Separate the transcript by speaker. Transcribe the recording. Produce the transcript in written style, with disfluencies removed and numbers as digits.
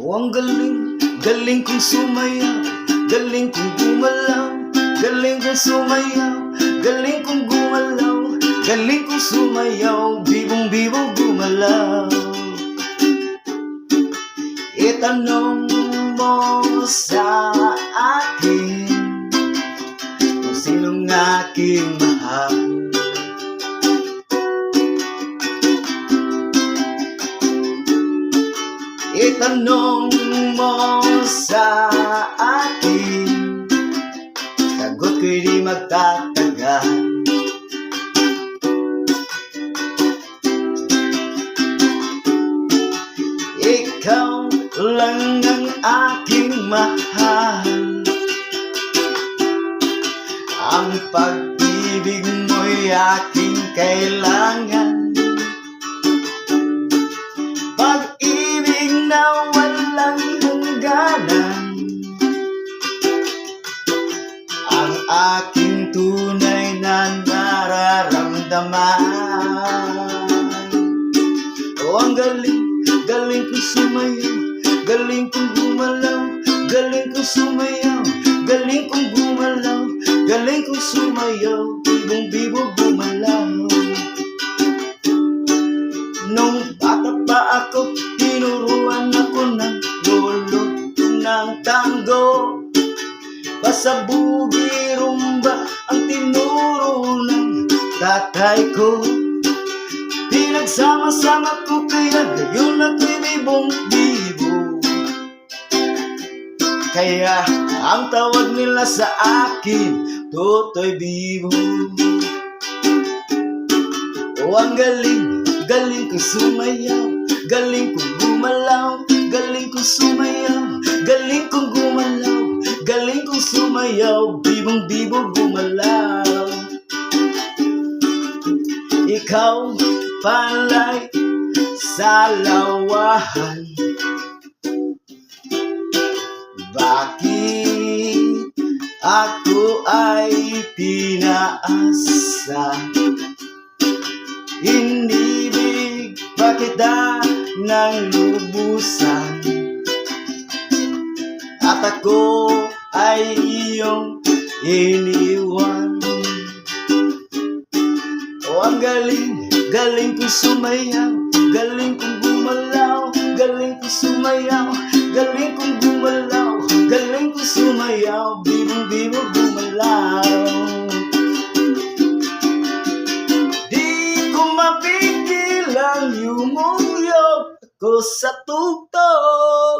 Speaker 1: Oh, ang galing, galing kong sumayaw, galing kong gumalaw, galing kong sumayaw, galing kong gumalaw, galing kong sumayaw, bibong-bibong gumalaw. Itanong mo sa akin kung sinong aking mahal. Itanong mo sa akin, sagot ko'y di magtatagal. Ikaw lang ang aking mahal, ang pag-ibig mo'y aking kailangan. Pag-ibig na walang hangganan, ang aking tunay na nararamdaman. Oh, ang galing, galing kong sumayaw, galing kong gumalaw, galing kong sumayaw, galing kong gumalaw, galing kong sumayaw, bibong-bibong gumalaw. Nung bata pa ako, tinuruan ako ng lolo ng tango. Pasabugi rumba ang tinuro ng tatay ko. Pinagsama-sama ko kaya ngayon ako'y bibong-bibo. Kaya ang tawag nila sa akin, Totoy Bibo. Oh, ang galing, galing kong sumayaw, galing kong gumalaw, galing kong sumayaw, galing kong gumalaw, galing kong sumayaw, bibong-bibo gumalaw. Ikaw pala'y salawahan, bakit ako ay pinaasa? Inibig ba kita ng lubusan, at ako ay iyong iniwan? Oh, ang galing, galing kong sumayaw, galing kong gumalaw, galing kong sumayaw, galing kong gumalaw, galing kong sumayaw, bibong-bibo gumalaw. Mapigil ang yumuyog ko sa tugtog.